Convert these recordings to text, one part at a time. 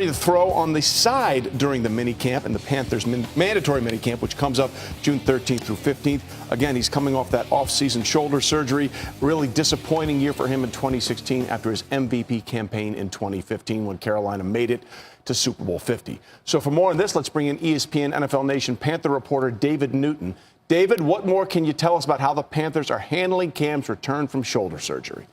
to throw on the side during the minicamp and the Panthers mandatory minicamp, which comes up June 13th through 15th. Again, he's coming off that off-season shoulder surgery. Really disappointing year for him in 2016 after his MVP campaign in 2015 when Carolina made it to Super Bowl 50. So for more on this, let's bring in ESPN NFL Nation Panther reporter David Newton. David, what more can you tell us about how the Panthers are handling Cam's return from shoulder surgery?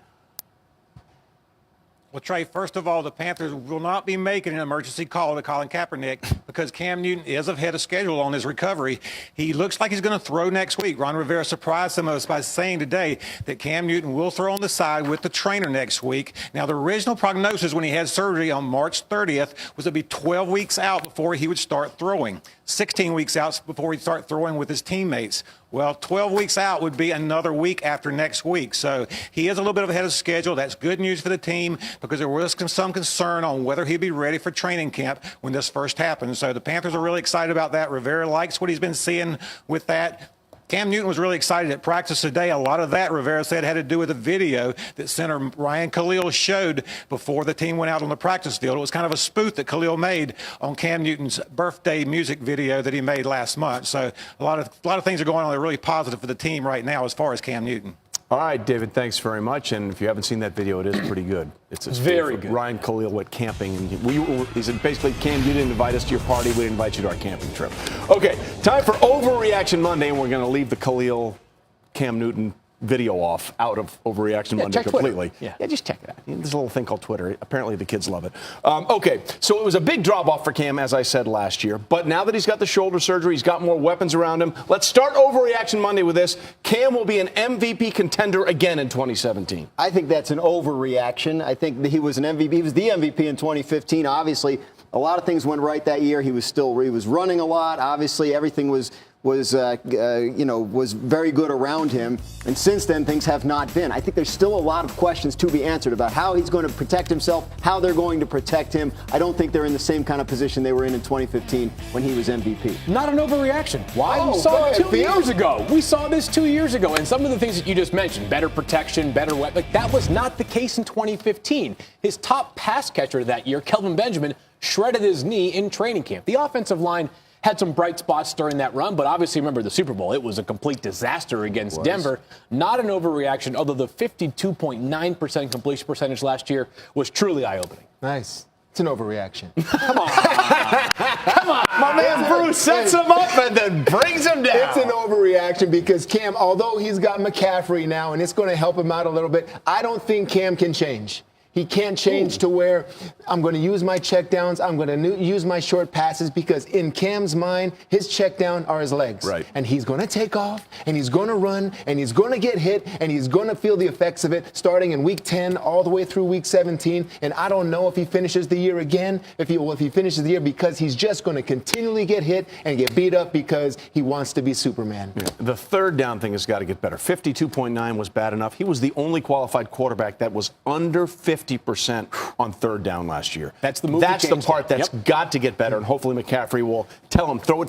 Well, Trey, first of all, the Panthers will not be making an emergency call to Colin Kaepernick because Cam Newton is ahead of schedule on his recovery. He looks like he's going to throw next week. Ron Rivera surprised some of us by saying today that Cam Newton will throw on the side with the trainer next week. Now, the original prognosis when he had surgery on March 30th was to be 12 weeks out before he would start throwing, 16 weeks out before he'd start throwing with his teammates. Well, 12 weeks out would be another week after next week. So he is a little bit ahead of schedule. That's good news for the team because there was some concern on whether he'd be ready for training camp when this first happened. So the Panthers are really excited about that. Rivera likes what he's been seeing with that. Cam Newton was really excited at practice today. A lot of that, Rivera said, had to do with a video that center Ryan Khalil showed before the team went out on the practice field. It was kind of a spoof that Khalil made on Cam Newton's birthday music video that he made last month. So a lot of things are going on that are really positive for the team right now as far as Cam Newton. All right, David, thanks very much. And if you haven't seen that video, it is pretty good. It's very good. Ryan Khalil went camping. And he said, basically, Cam, you didn't invite us to your party. We didn't invite you to our camping trip. Okay, time for Overreaction Monday, and we're going to leave the Khalil Cam Newton video out of Overreaction Monday completely. Yeah, just check it out. There's a little thing called Twitter. Apparently the kids love it. Okay, so it was a big drop-off for Cam, as I said last year. But now that he's got the shoulder surgery, he's got more weapons around him. Let's start Overreaction Monday with this. Cam will be an MVP contender again in 2017. I think that's an overreaction. I think that he was an MVP. He was the MVP in 2015. Obviously, a lot of things went right that year. He was running a lot. Obviously, everything was very good around him. And since then, things have not been. I think there's still a lot of questions to be answered about how he's going to protect himself, how they're going to protect him. I don't think they're in the same kind of position they were in 2015 when he was MVP. Not an overreaction. Why? We saw it 2 years ago. We saw this 2 years ago. And some of the things that you just mentioned, better protection, better weapon, that was not the case in 2015. His top pass catcher that year, Kelvin Benjamin, shredded his knee in training camp. The offensive line had some bright spots during that run, but obviously remember the Super Bowl. It was a complete disaster against Denver. Not an overreaction, although the 52.9% completion percentage last year was truly eye-opening. Nice. It's an overreaction. Come on. Come on. My man Bruce sets him up and then brings him down. It's an overreaction because Cam, although he's got McCaffrey now and it's going to help him out a little bit, I don't think Cam can change. He can't change to where I'm going to use my checkdowns, I'm going to use my short passes, because in Cam's mind, his checkdown are his legs. Right. And he's going to take off, and he's going to run, and he's going to get hit, and he's going to feel the effects of it starting in week 10 all the way through week 17. And I don't know if he finishes the year again, if he finishes the year, because he's just going to continually get hit and get beat up because he wants to be Superman. Yeah. The third down thing has got to get better. 52.9 was bad enough. He was the only qualified quarterback that was under 50% on third down last year. That's the move. That's the part that's got to get better, and hopefully McCaffrey will tell him, throw it